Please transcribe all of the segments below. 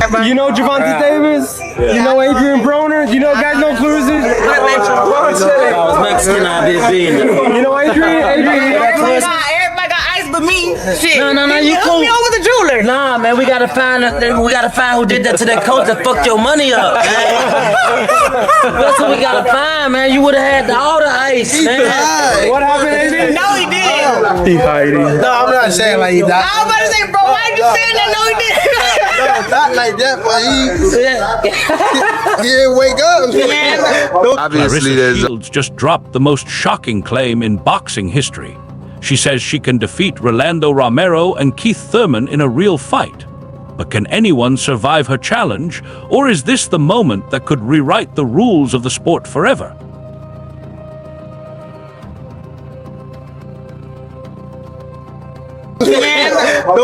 You know Gervonta Davis? You know Adrian Broner? You know guys know Claressa? You know Adrian? Everybody got ice but me. Shit. No, you cool. Me over the jeweler. Nah, man, we gotta find who did that to that coach that fucked your money up. Man. That's what we gotta find, man. You would have had all the ice, man. What happened, Adrian? No, he didn't. He hiding. No, I'm not saying like he died. I was about to say, bro, why you saying that? No, he didn't. Not like that, but he didn't wake up. Obviously, Claressa Shields just dropped the most shocking claim in boxing history. She says she can defeat Rolando Romero and Keith Thurman in a real fight. But can anyone survive her challenge, or is this the moment that could rewrite the rules of the sport forever?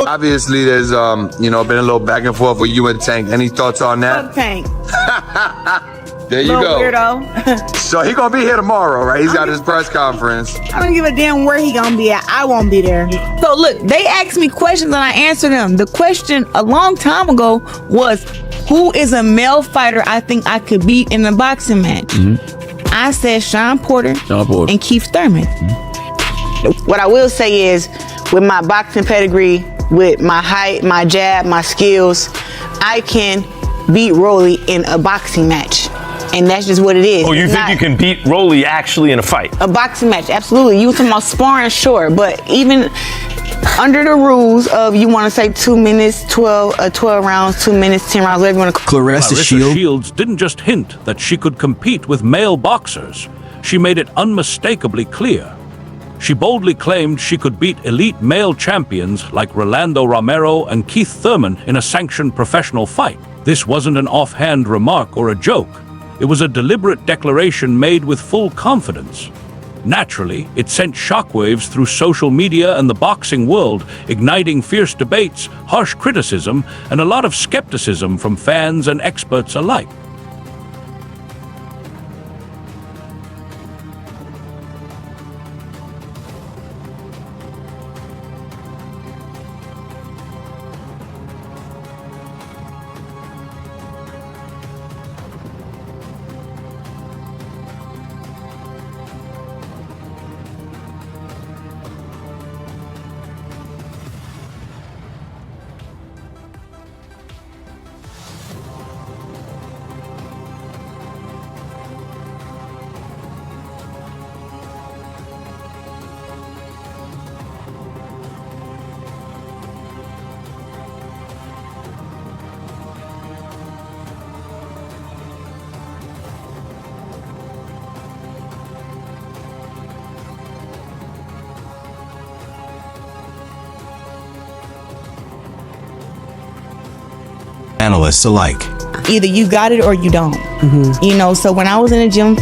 Obviously, there's been a little back and forth with you and Tank. Any thoughts on that? Fuck Tank. There you go. Weirdo. So he gonna be here tomorrow, right? He's got his press conference. I don't give a damn where he gonna be at. I won't be there. So look, they asked me questions and I answered them. The question a long time ago was, who is a male fighter I think I could beat in a boxing match? Mm-hmm. I said Sean Porter and Keith Thurman. Mm-hmm. What I will say is, with my boxing pedigree, with my height, my jab, my skills, I can beat Rolly in a boxing match. And that's just what it is. Oh, you think you can beat Rolly actually in a fight? A boxing match, absolutely. You were talking about sparring, sure. But even under the rules of, you want to say 2 minutes, 12 rounds, 2 minutes, 10 rounds, whatever you want to call it. Claressa Shields didn't just hint that she could compete with male boxers. She made it unmistakably clear. She boldly claimed she could beat elite male champions like Rolando Romero and Keith Thurman in a sanctioned professional fight. This wasn't an offhand remark or a joke. It was a deliberate declaration made with full confidence. Naturally, it sent shockwaves through social media and the boxing world, igniting fierce debates, harsh criticism, and a lot of skepticism from fans and experts alike. Analysts alike. Either you got it or you don't. Mm-hmm. You know, so when I was in the gym,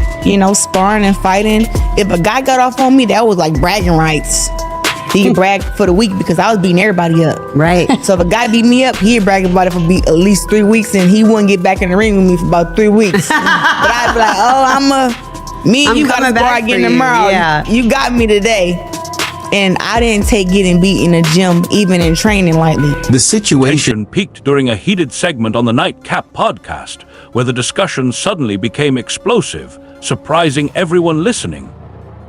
sparring and fighting, if a guy got off on me, that was like bragging rights. He'd brag for the week because I was beating everybody up. Right. So if a guy beat me up, he'd brag about it for at least 3 weeks, and he wouldn't get back in the ring with me for about 3 weeks. But I'd be like, oh, you got to spar again tomorrow. Yeah. You got me today. And I didn't take getting beat in the gym, even in training, lightly. The situation Tension peaked during a heated segment on the Nightcap podcast, where the discussion suddenly became explosive, surprising everyone listening.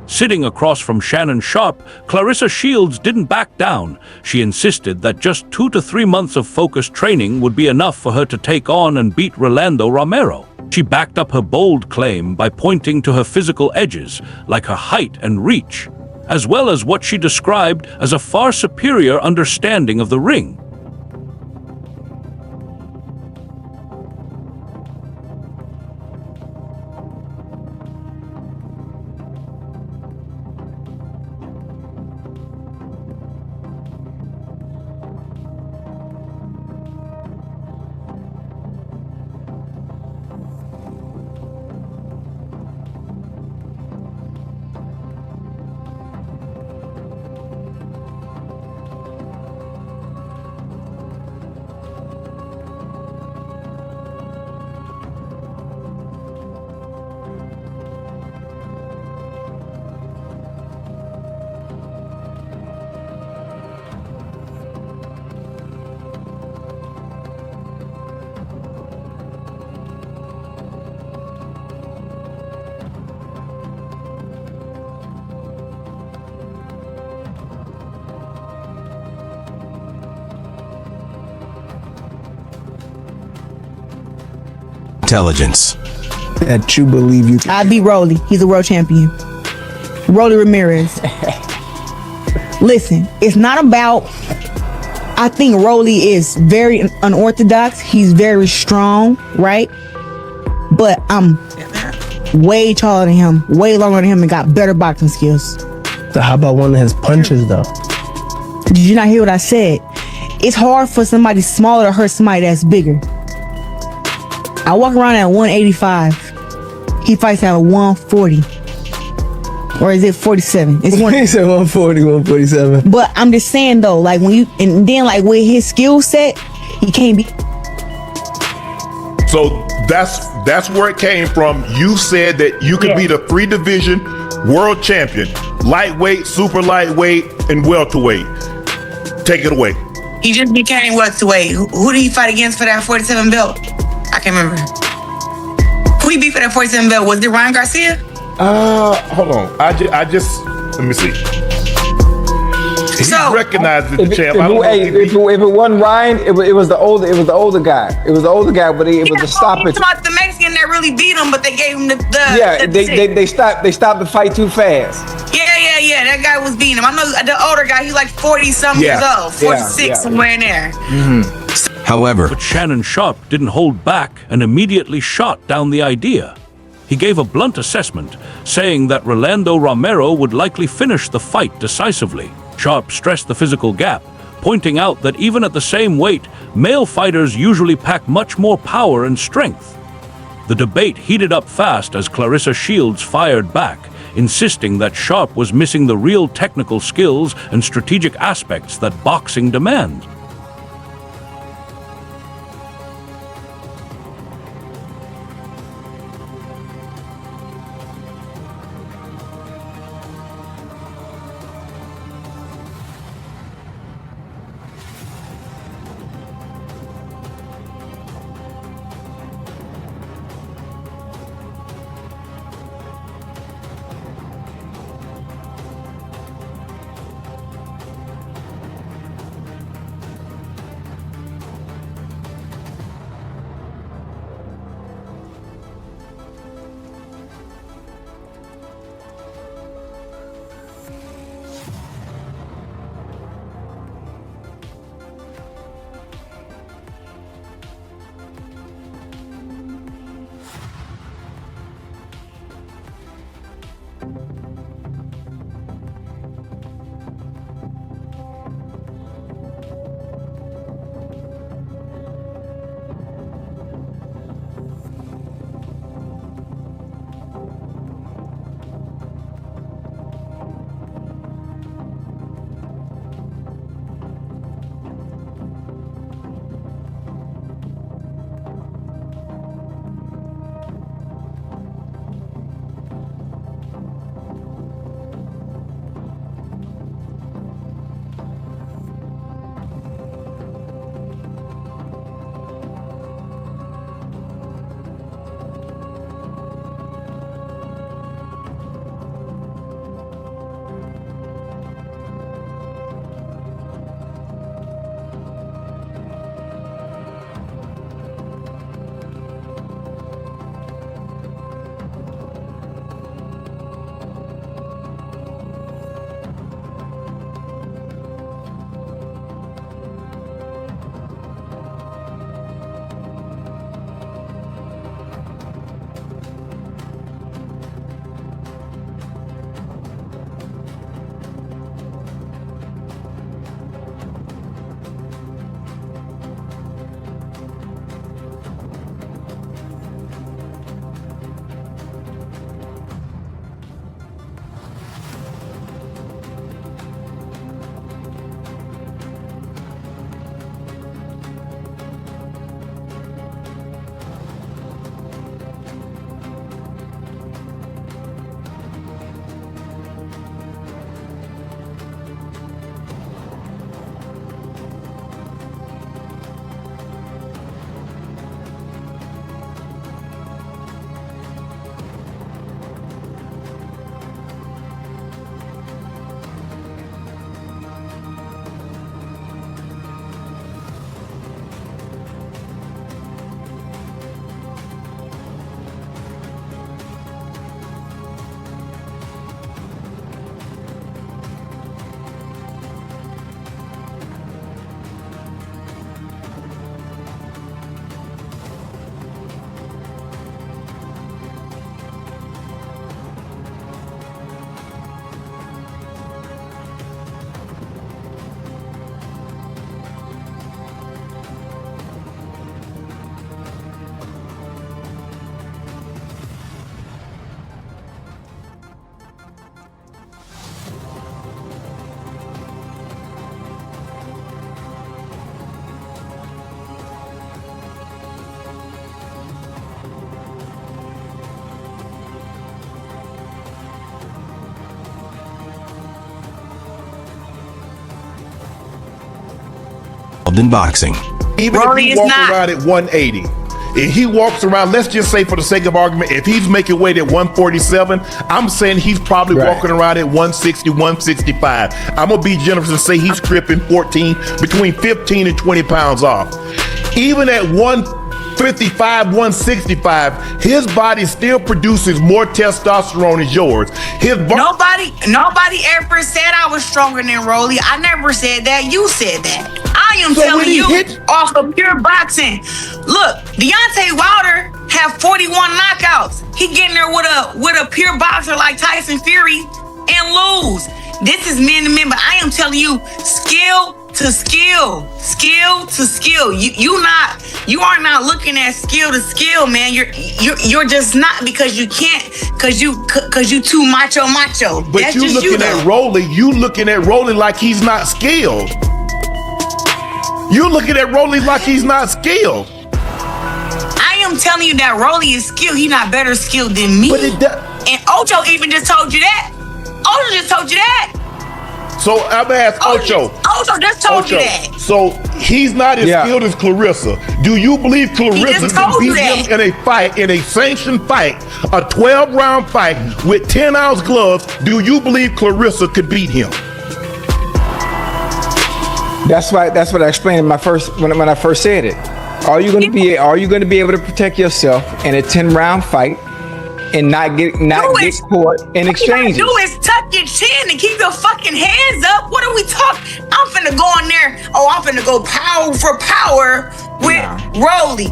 Sitting across from Shannon Sharpe, Claressa Shields didn't back down. She insisted that just 2 to 3 months of focused training would be enough for her to take on and beat Rolando Romero. She backed up her bold claim by pointing to her physical edges, like her height and reach, as well as what she described as a far superior understanding of the ring. intelligence. That you believe you can. I beat Rolly. He's a world champion. Rolly Ramirez. Listen, it's not about. I think Rolly is very unorthodox. He's very strong, right? But I'm way taller than him, way longer than him, and got better boxing skills. So how about one of his punches though? Did you not hear what I said? It's hard for somebody smaller to hurt somebody that's bigger. I walk around at 185. He fights at 140. Or is it 47? It's one. He said 140, 147. But I'm just saying though, like when you, and then like with his skill set, he can't be. So that's where it came from. You said that you could be the 3-division world champion, lightweight, super lightweight, and welterweight. Take it away. He just became welterweight. Who did he fight against for that 47 belt? I can't remember. Who he beat for that 47 belt? Was it Ryan Garcia? Hold on. I just let me see. He recognized the champ. If it wasn't Ryan, it was the older guy. It was the older guy, but it was a stoppage. About the Mexican that really beat him, but they gave him the they stopped the fight too fast. Yeah. That guy was beating him. I know the older guy. He's like 40-something years old, 46 somewhere in there. However, But Shannon Sharpe didn't hold back and immediately shot down the idea. He gave a blunt assessment, saying that Rolando Romero would likely finish the fight decisively. Sharpe stressed the physical gap, pointing out that even at the same weight, male fighters usually pack much more power and strength. The debate heated up fast as Claressa Shields fired back, insisting that Sharpe was missing the real technical skills and strategic aspects that boxing demands. in boxing. Even Rolly if he is walks not. around at 180, if he walks around, let's just say for the sake of argument, if he's making weight at 147, I'm saying he's probably walking around at 160, 165. I'm going to be generous and say he's stripping between 15 and 20 pounds off. Even at 155, 165, his body still produces more testosterone than yours. Nobody ever said I was stronger than Rolly. I never said that. You said that. I am So when telling he you hit- off of pure boxing. Look, Deontay Wilder have 41 knockouts. He getting there with a pure boxer like Tyson Fury and lose. This is man to man, but I am telling you, skill to skill. You are not looking at skill to skill, man. You're just not, because you can't, because you too macho. But That's you just looking at Rolly, like he's not skilled. You looking at Rolly like he's not skilled. I am telling you that Rolly is skilled. He's not better skilled than me. But and Ocho even just told you that. Ocho just told you that. So I'm gonna ask Ocho. Ocho just told you that. So he's not as skilled as Claressa. Do you believe Claressa can beat him in a fight, in a sanctioned fight, a 12-round fight with 10-ounce gloves? Do you believe Claressa could beat him? That's what I explained in my when I first said it. Are you going to be able to protect yourself in a 10-round fight and not get caught in exchanges? All you gotta do is tuck your chin and keep your fucking hands up. What are we talking? I'm finna go in there. Oh, I'm finna go power for power with Rolly.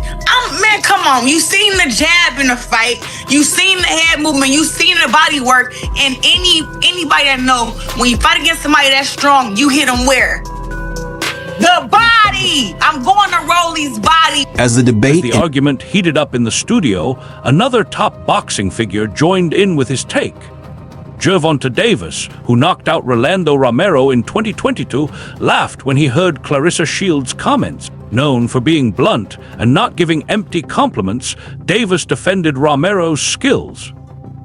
Man, come on. You seen the jab in the fight. You seen the head movement. You seen the body work. And anybody that know, when you fight against somebody that's strong, you hit them where? The body. I'm going to Rolly's body. As the argument heated up in the studio, another top boxing figure joined in with his take. Gervonta Davis, who knocked out Rolando Romero in 2022, laughed when he heard Claressa Shields' comments. Known for being blunt and not giving empty compliments, Davis defended Romero's skills.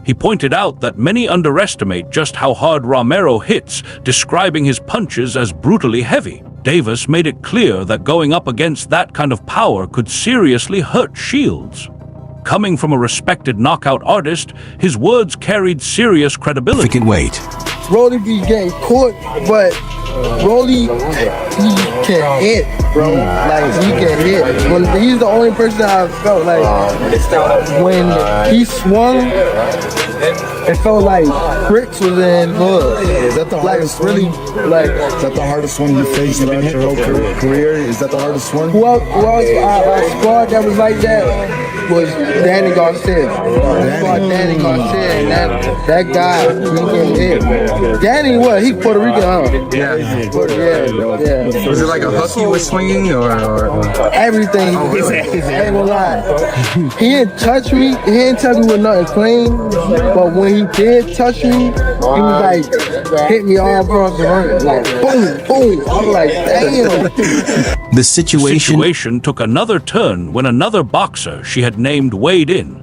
He pointed out that many underestimate just how hard Romero hits, describing his punches as brutally heavy. Davis made it clear that going up against that kind of power could seriously hurt Shields. Coming from a respected knockout artist, his words carried serious credibility. Rolly be getting caught, but Rolly, he can hit, bro. Like, he can hit. He's the only person I felt like when he swung, it felt like bricks was in hood. Is that the hardest one? Really, like, is that the hardest one you faced in your whole career? Is that the hardest one? Who else our squad that was like that was Danny Garcia. Danny Garcia, and that guy, he can hit. Danny, what? He Puerto Rican, huh? Yeah. Yeah. Was it like a hook he was swinging or? Everything. I ain't gonna lie. He didn't touch me. He didn't touch me with nothing clean. But when he did touch me, he was like, hit me all across the ring. Like, boom, boom. I was like, damn. The situation took another turn when another boxer she had named weighed in.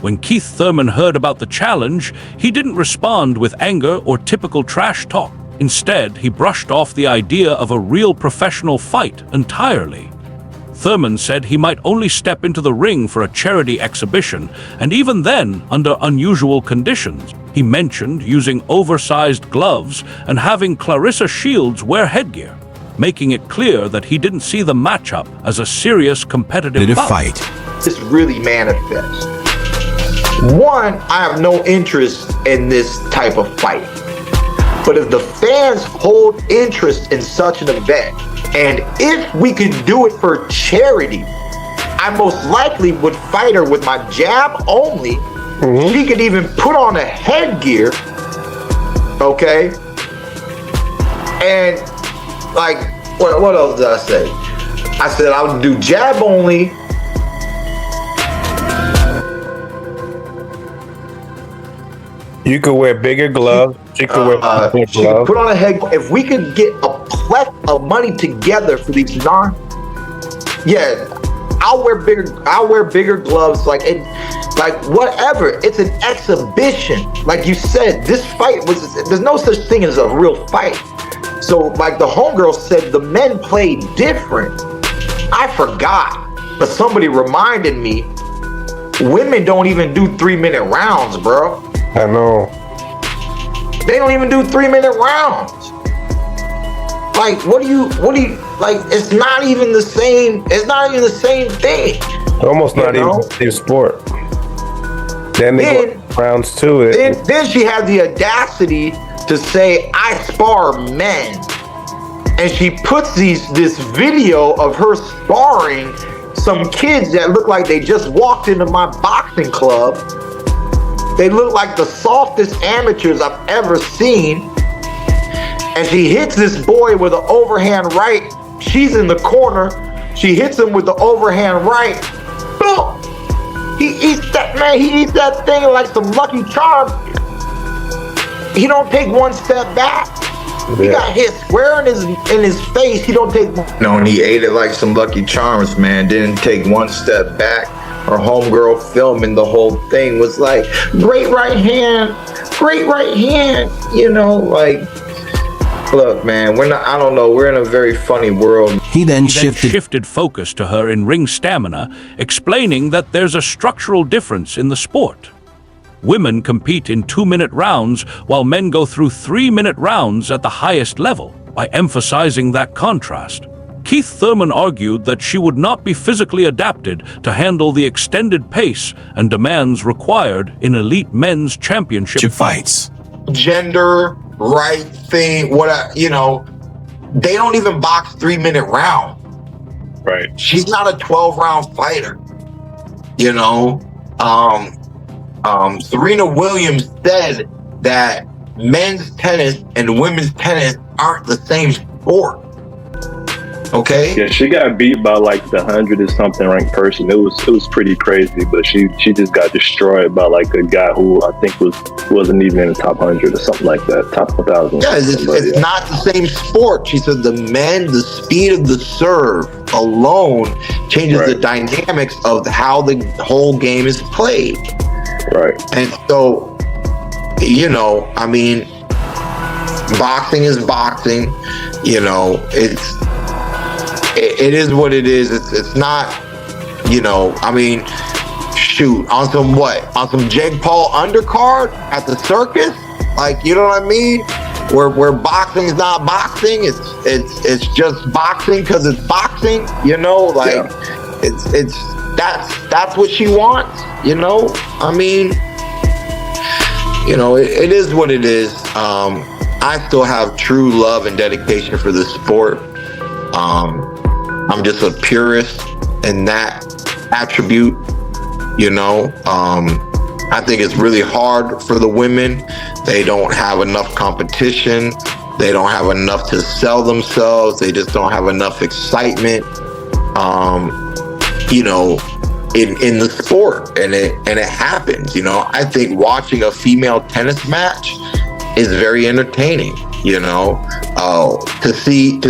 When Keith Thurman heard about the challenge, he didn't respond with anger or typical trash talk. Instead, he brushed off the idea of a real professional fight entirely. Thurman said he might only step into the ring for a charity exhibition, and even then, under unusual conditions. He mentioned using oversized gloves and having Claressa Shields wear headgear, making it clear that he didn't see the matchup as a serious competitive fight. This really manifests. One, I have no interest in this type of fight. But if the fans hold interest in such an event, and if we could do it for charity, I most likely would fight her with my jab only. She could even put on a headgear, okay? And like, what else did I say? I said I would do jab only. You could wear bigger gloves. She could wear bigger she could gloves. put on a head. If we could get a plethora of money together for these I'll wear bigger gloves. Like whatever. It's an exhibition. Like you said, this fight there's no such thing as a real fight. So like the homegirl said, the men played different. I forgot, but somebody reminded me, women don't even do 3-minute rounds, bro. I know. They don't even do 3-minute rounds. Like, what do you, like, it's not even the same, it's not even the same thing. Almost not even the same sport. Then they go rounds too. Then she had the audacity to say, I spar men. And she puts this video of her sparring some kids that look like they just walked into my boxing club. They look like the softest amateurs I've ever seen. And she hits this boy with an overhand right. She's in the corner. She hits him with the overhand right. Boom! He eats that thing like some Lucky Charms. He don't take one step back. He got hit square in his face. He don't take one. No, and he ate it like some Lucky Charms, man. Didn't take one step back. Her homegirl filming the whole thing was like, great right hand. You know, like, look, man, I don't know. We're in a very funny world. He then shifted focus to her in ring stamina, explaining that there's a structural difference in the sport. Women compete in 2-minute rounds, while men go through 3-minute rounds at the highest level, by emphasizing that contrast. Keith Thurman argued that she would not be physically adapted to handle the extended pace and demands required in elite men's championship fights. Gender, right thing, they don't even box 3-minute round. Right. She's not a 12-round fighter. You know, Serena Williams said that men's tennis and women's tennis aren't the same sport. Okay. Yeah, she got beat by like the 100 or something ranked person. It was pretty crazy, but she just got destroyed by like a guy who I think wasn't even in the top 100 or something like that, top 1,000. Yeah, it's not the same sport. She said the speed of the serve alone changes the dynamics of how the whole game is played. Right. And so, you know, I mean, boxing is boxing. You know, it is what it is. It's not, you know, I mean, shoot, on some Jake Paul undercard at the circus? Like, you know what I mean? Where boxing is not boxing, it's just boxing because it's boxing, you know, like that's what she wants, you know? I mean, you know, it is what it is. I still have true love and dedication for the sport. I'm just a purist in that attribute, you know. I think it's really hard for the women. They don't have enough competition. They don't have enough to sell themselves. They just don't have enough excitement, you know, in the sport. And it happens, you know. I think watching a female tennis match is very entertaining, you know. To see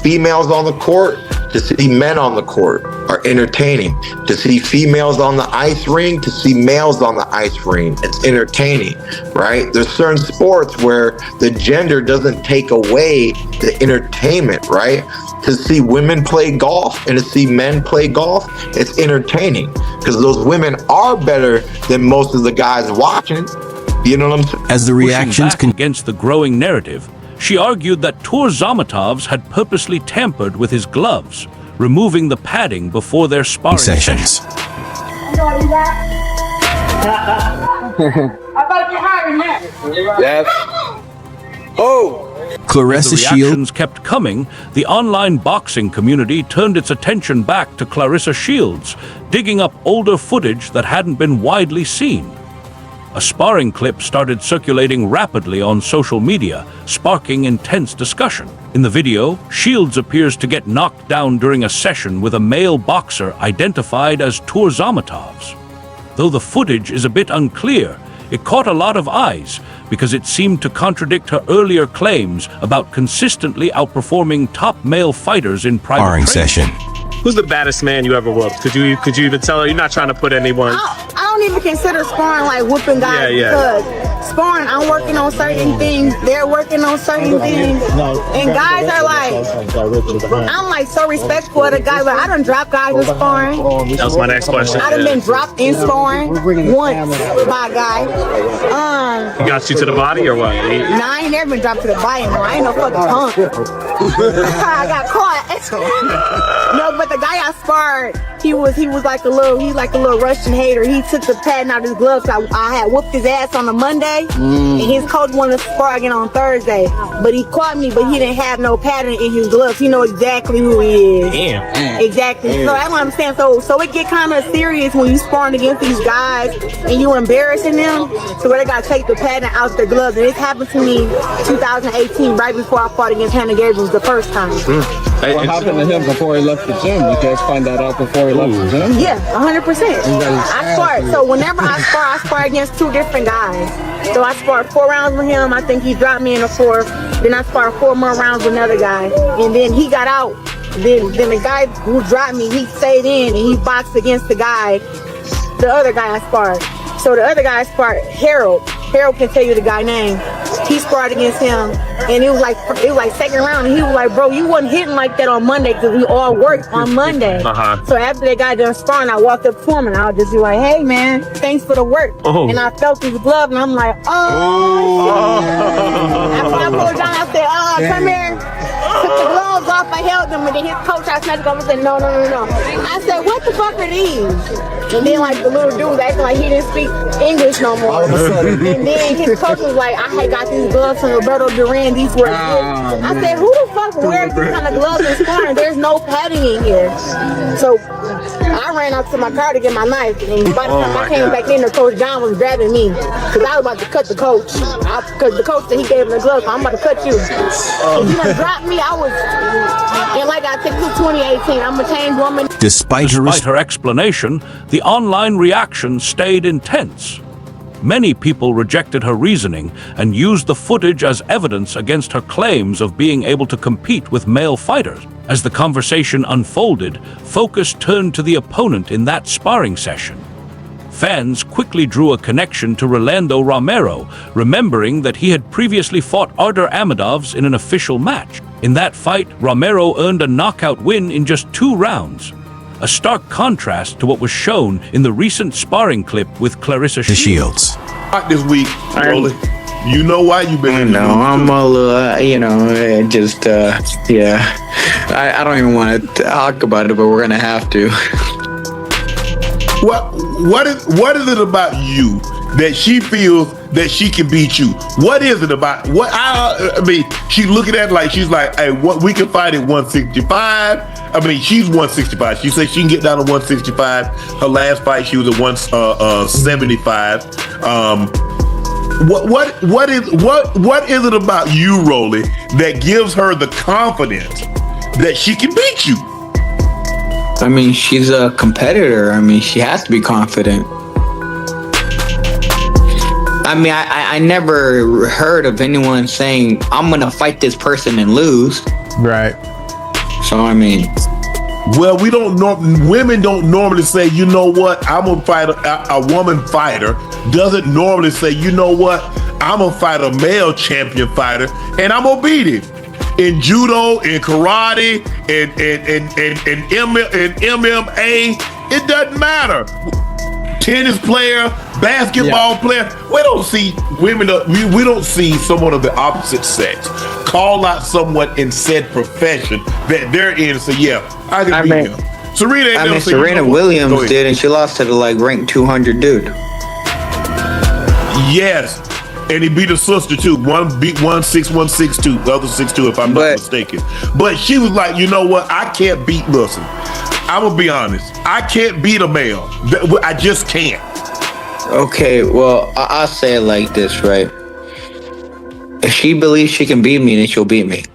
females on the court, to see men on the court are entertaining. To see females on the ice ring, to see males on the ice ring, it's entertaining, right? There's certain sports where the gender doesn't take away the entertainment, right? To see women play golf and to see men play golf, it's entertaining because those women are better than most of the guys watching. You know what I'm saying? As the reactions against the growing narrative, she argued that Zamatovs had purposely tampered with his gloves, removing the padding before their sparring sessions. Claressa Shields. Reactions kept coming. The online boxing community turned its attention back to Claressa Shields, digging up older footage that hadn't been widely seen. A sparring clip started circulating rapidly on social media, sparking intense discussion. In the video, Shields appears to get knocked down during a session with a male boxer identified as Zamatovs. Though the footage is a bit unclear, it caught a lot of eyes because it seemed to contradict her earlier claims about consistently outperforming top male fighters in private session. Who's the baddest man you ever whooped? Could you even tell her? You're not trying to put anyone. I don't even consider sparring like whooping guys because sparring, I'm working on certain things. They're working on certain things. And guys are like, I'm like so respectful of the guys. Like, I done dropped guys in sparring. That was my next question. I done been dropped in sparring once by a guy. He got you to the body or what? Nah, I ain't never been dropped to the body. No, I ain't no fucking punk. I got caught. No, but the guy I sparred, he was like a little Russian hater. He took the padding out of his gloves. I had whooped his ass on a Monday, and his coach wanted to spar again on Thursday. But he caught me, but he didn't have no pattern in his gloves. He know exactly who he is. Damn. Exactly. So that's what I'm saying. So it get kind of serious when you sparring against these guys and you embarrassing them. So where they gotta take the pattern out their gloves. And this happened to me 2018, right before I fought against Hannah Gabriel the first time. What happened to him before he left the gym? You guys find that out before he left the gym? Yeah, 100%. I spar. So whenever I spar against two different guys. So I sparred 4 rounds with him. I think he dropped me in the 4th. Then I sparred 4 more rounds with another guy. And then he got out. Then the guy who dropped me, he stayed in and he boxed against the other guy I sparred. So the other guy I sparred, Harold. Harold can tell you the guy's name. He sparred against him, and it was like second round. And he was like, "Bro, you wasn't hitting like that on Monday because we all worked on Monday." So after they got done sparring, I walked up to him and I was just be like, "Hey man, thanks for the work." And I felt his glove, and I'm like, "Oh." After I pulled down, I said, "Oh, come here." Took the gloves off, I held them, and then his coach, I snatched them and said, no. I said, what the fuck are these? And then like the little dude acting like he didn't speak English no more. And then his coach was like, I had got these gloves from Roberto Duran, these were good. I said, who the fuck wears these kind of gloves in sparring? There's no padding in here. So I ran out to my car to get my knife, and by the time I came back in, the coach John was grabbing me because I was about to cut the coach. Because the coach said he gave him the gloves, so I'm about to cut you. If you done dropped me, I was, and like I said, this is 2018. I'm a changed woman. Despite her explanation, the online reaction stayed intense. Many people rejected her reasoning and used the footage as evidence against her claims of being able to compete with male fighters. As the conversation unfolded, focus turned to the opponent in that sparring session. Fans quickly drew a connection to Rolando Romero, remembering that he had previously fought Artur Amadovs in an official match. In that fight, Romero earned a knockout win in just 2 rounds. A stark contrast to what was shown in the recent sparring clip with Claressa Shields. This week, Rolly. You know why you've been? No, I'm a little, just, yeah. I don't even want to talk about it, but we're gonna have to. What is it about you that she feels that she can beat you? What is it about? I mean, she's looking at it like she's like, hey, what, we can fight at 165. I mean, she's 165. She said she can get down to 165. Her last fight, she was at 175. What is it about you, Rolly, that gives her the confidence that she can beat you? I mean, she's a competitor. I mean, she has to be confident. I mean, I never heard of anyone saying, I'm going to fight this person and lose. Right. So, I mean. Well, women don't normally say, you know what, I'm going to fight a woman fighter. Doesn't normally say, you know what, I'm going to fight a male champion fighter and I'm going to beat him. In judo, in karate, in MMA, it doesn't matter. Tennis player, basketball player, we don't see women. We don't see someone of the opposite sex call out someone in said profession that they're in and say, "Yeah, I can beat him." Serena Williams did, and she lost to the ranked 200 dude. Yes. And he beat her sister too. One beat 1-6, 1-6-2, the other 6-2, if I'm not mistaken. But she was like, you know what? I can't beat. Listen, I'm gonna be honest. I can't beat a male. I just can't. Okay, well, I'll say it like this, right? If she believes she can beat me, then she'll beat me.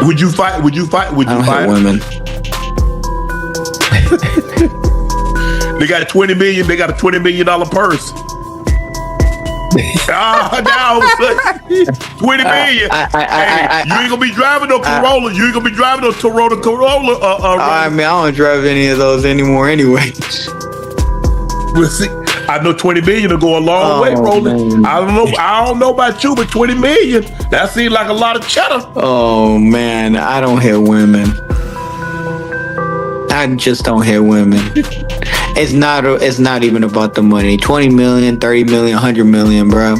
Would you fight? Would you fight? Would you fight women? They got a $20 million. They got a $20 million purse. Now $20 million. You ain't gonna be driving no Corolla. You ain't gonna be driving no Toyota Corolla. I mean, I don't drive any of those anymore, anyway. Well, see, I know 20 million will go a long way, Roland. I don't know about you, but 20 million, that seems like a lot of cheddar. Oh man, I don't hit women. I just don't hit women. It's not even about the money. 20 million, 30 million, 100 million, bro.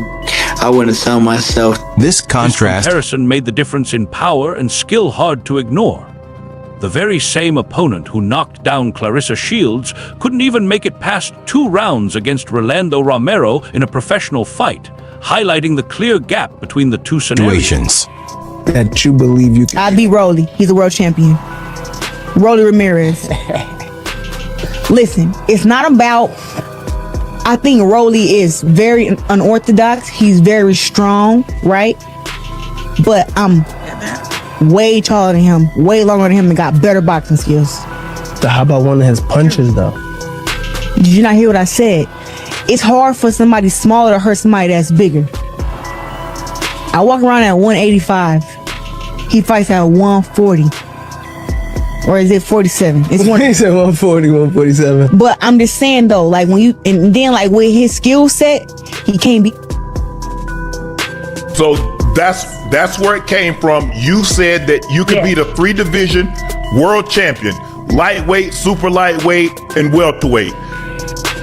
I wouldn't sell myself. This contrast comparison made the difference in power and skill hard to ignore. The very same opponent who knocked down Claressa Shields couldn't even make it past 2 rounds against Rolando Romero in a professional fight, highlighting the clear gap between the two scenarios. That you believe you can. I beat Rolly. He's a world champion. Rolly Ramirez. Listen, it's not about. I think Rolly is very unorthodox. He's very strong, right? But I'm way taller than him, way longer than him, and got better boxing skills. So how about one of his punches, though? Did you not hear what I said? It's hard for somebody smaller to hurt somebody that's bigger. I walk around at 185. He fights at 140. Or is it 47? It's He said 140, 147. But I'm just saying though, like when you and then like with his skill set, he can't be. So that's where it came from. You said that you could be the 3-division world champion, lightweight, super lightweight, and welterweight.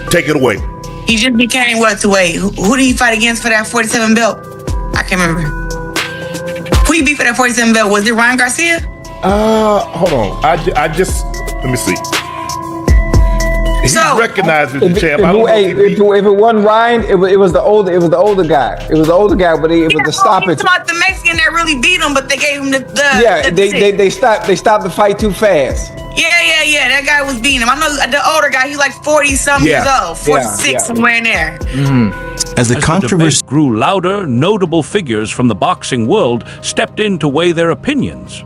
Take it away. He just became welterweight. Who did he fight against for that 47 belt? I can't remember. Who he beat for that 47 belt? Was it Ryan Garcia? Hold on. I just let me see. He recognizes the champ. If it wasn't Ryan, it was the older guy. It was the older guy, but it was the stoppage. About the Mexican that really beat him, but they gave him the they stopped the fight too fast. Yeah. That guy was beating him. I know the older guy. He's like 40-something years old, 46 somewhere in there. As the controversy grew louder, notable figures from the boxing world stepped in to weigh their opinions.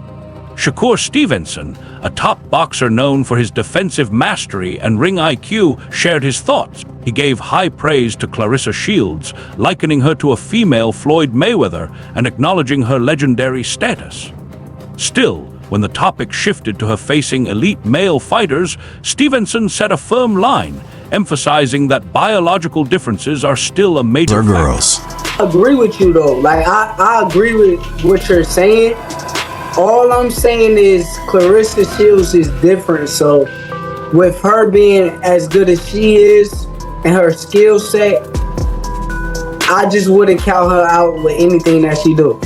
Shakur Stevenson, a top boxer known for his defensive mastery and ring IQ, shared his thoughts. He gave high praise to Claressa Shields, likening her to a female Floyd Mayweather and acknowledging her legendary status. Still, when the topic shifted to her facing elite male fighters, Stevenson set a firm line, emphasizing that biological differences are still a major factor. I agree with you though. Like I agree with what you're saying. All I'm saying is Claressa Shields is different. So with her being as good as she is and her skill set, I just wouldn't count her out with anything that she do.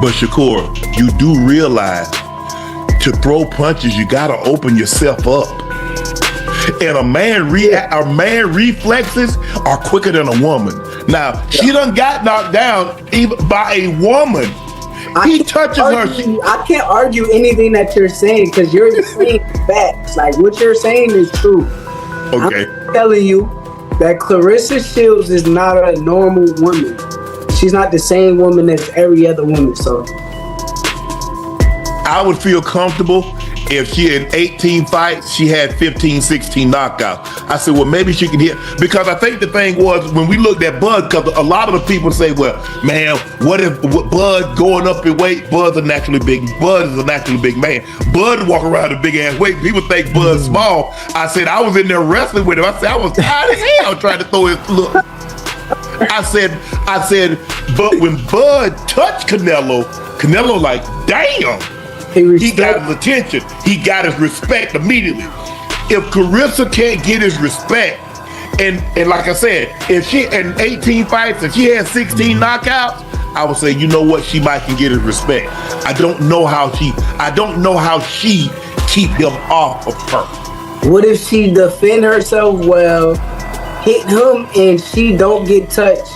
But Shakur, you do realize to throw punches, you gotta open yourself up. And a man reflexes are quicker than a woman. Now, she done got knocked down even by a woman. He touches her. I can't argue anything that you're saying because you're saying facts. Like what you're saying is true. Okay. I'm telling you that Claressa Shields is not a normal woman. She's not the same woman as every other woman. So I would feel comfortable if she in 18 fights, she had 15, 16 knockouts. I said, well, maybe she can hit. Because I think the thing was, when we looked at Bud, because a lot of the people say, well, man, what if Bud going up in weight? Bud's a naturally big. Bud is a naturally big man. Bud walk around a big ass weight. People think Bud's small. I said, I was in there wrestling with him. I said, I was tired as hell trying to throw his look. I said, but when Bud touched Canelo like, damn. He got his attention. He got his respect immediately. If Claressa can't get his respect, and like I said, if she in 18 fights, if she had 16 knockouts, I would say, you know what, she might can get his respect. I don't know how she keep him off of her. what if she defend herself well, hit him, and she don't get touched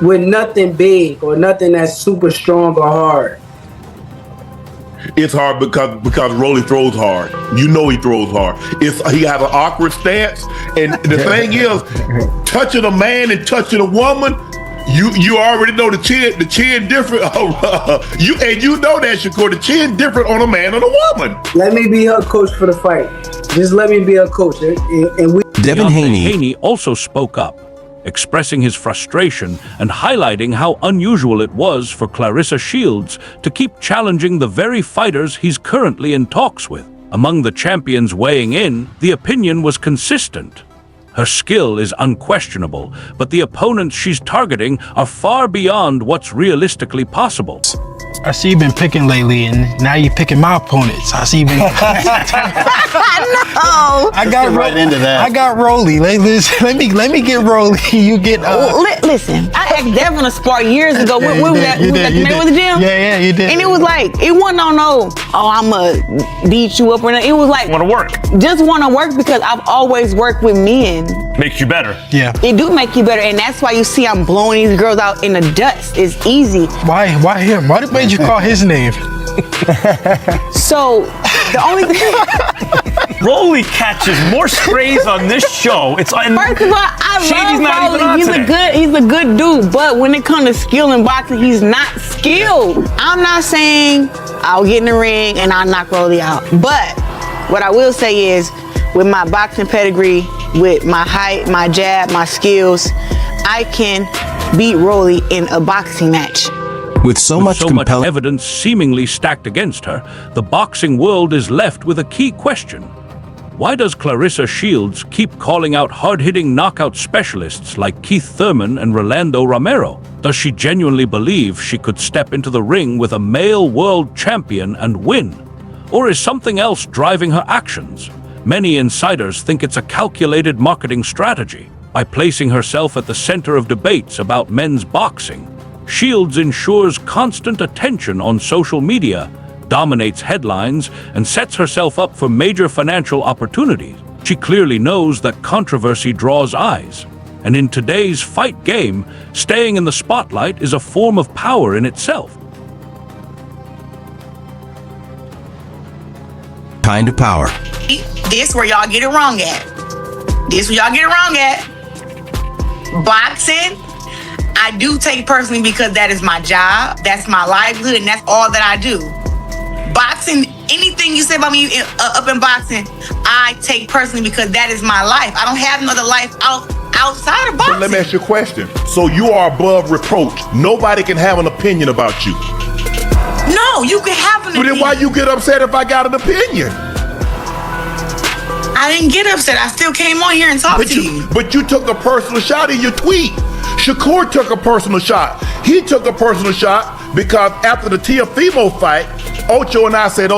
with nothing big or nothing that's super strong or hard? It's hard because Rolly throws hard. You know he throws hard. He has an awkward stance, and the thing is, touching a man and touching a woman, you already know the chin different. You know that, Shakur, the chin different on a man and a woman. Let me be her coach for the fight. Just let me be her coach, and we. Devin Haney also spoke up, expressing his frustration and highlighting how unusual it was for Claressa Shields to keep challenging the very fighters he's currently in talks with. Among the champions weighing in, the opinion was consistent. Her skill is unquestionable, but the opponents she's targeting are far beyond what's realistically possible. I see you've been picking lately, and now you're picking my opponents. I see you've been. No. I got right into that. I got Rolly. Let me get Rolly. You get. Listen, I asked Devin to spar years ago. We was at the gym. Yeah, you did. And it was like, it wasn't on I'ma beat you up or nothing. It was like, Want to work? just want to work because I've always worked with men. Makes you better. Yeah. It do make you better, and that's why you see I'm blowing these girls out in the dust. It's easy. Why him? Why made you call his name? So the only thing. Rolly catches more strays on this show. It's First of all, I Shady's not love even on Rolly. He's a good dude, but when it comes to skill in boxing, he's not skilled. I'm not saying I'll get in the ring and I'll knock Rolly out, but what I will say is, with my boxing pedigree, with my height, my jab, my skills, I can beat Rolly in a boxing match. With so much evidence seemingly stacked against her, the boxing world is left with a key question. Why does Claressa Shields keep calling out hard-hitting knockout specialists like Keith Thurman and Rolando Romero? Does she genuinely believe she could step into the ring with a male world champion and win? Or is something else driving her actions? Many insiders think it's a calculated marketing strategy. By placing herself at the center of debates about men's boxing, Shields ensures constant attention on social media, dominates headlines, and sets herself up for major financial opportunities. She clearly knows that controversy draws eyes, and in today's fight game, staying in the spotlight is a form of power in itself. Kind of power. This where y'all get it wrong at. Boxing, I do take personally because that is my job, that's my livelihood, and that's all that I do. Boxing, anything you say about me up in boxing, I take personally because that is my life. I don't have another life outside of boxing. But let me ask you a question. So you are above reproach. Nobody can have an opinion about you. No, you can have an opinion. But then why you get upset if I got an opinion? I didn't get upset. I still came on here and talked to you. But you took a personal shot in your tweet. Shakur took a personal shot. He took a personal shot because after the Teofimo fight, Ocho and I said,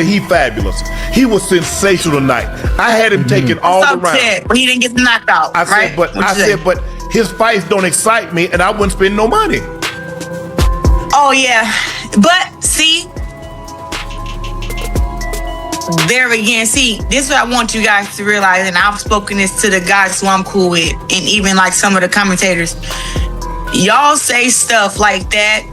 he fabulous. He was sensational tonight. I had him taking all the rounds. He didn't get knocked out. I said, but his fights don't excite me, and I wouldn't spend no money. Oh yeah, but see, there again, see, this is what I want you guys to realize, and I've spoken this to the guys who I'm cool with, and even like some of the commentators. Y'all say stuff like that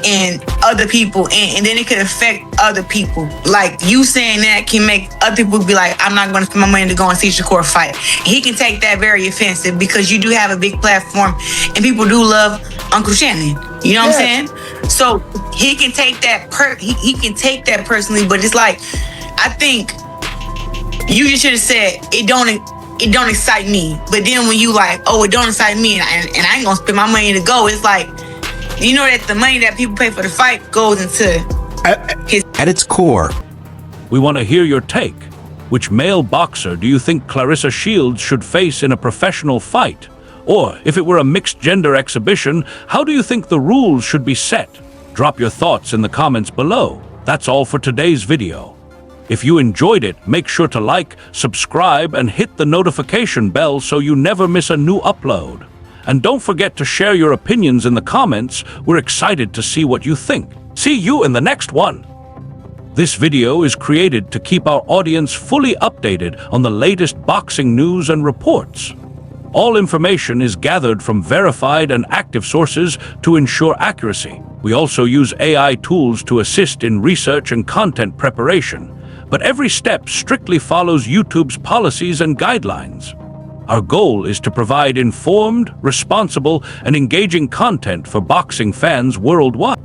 and other people, and then it could affect other people. Like, you saying that can make other people be like, I'm not going to spend my money to go and see Shakur fight. He can take that very offensive because you do have a big platform and people do love Uncle Shannon. You know what I'm saying? So he can take that he can take that personally, but it's like, I think you just should have said it don't excite me. But then when you like, oh, it don't excite me, and I ain't gonna spend my money to go, it's like, you know that the money that people pay for the fight goes into his. At its core, we want to hear your take. Which male boxer do you think Claressa Shields should face in a professional fight? Or, if it were a mixed-gender exhibition, how do you think the rules should be set? Drop your thoughts in the comments below. That's all for today's video. If you enjoyed it, make sure to like, subscribe, and hit the notification bell so you never miss a new upload. And don't forget to share your opinions in the comments. We're excited to see what you think. See you in the next one. This video is created to keep our audience fully updated on the latest boxing news and reports. All information is gathered from verified and active sources to ensure accuracy. We also use AI tools to assist in research and content preparation, but every step strictly follows YouTube's policies and guidelines. Our goal is to provide informed, responsible, and engaging content for boxing fans worldwide.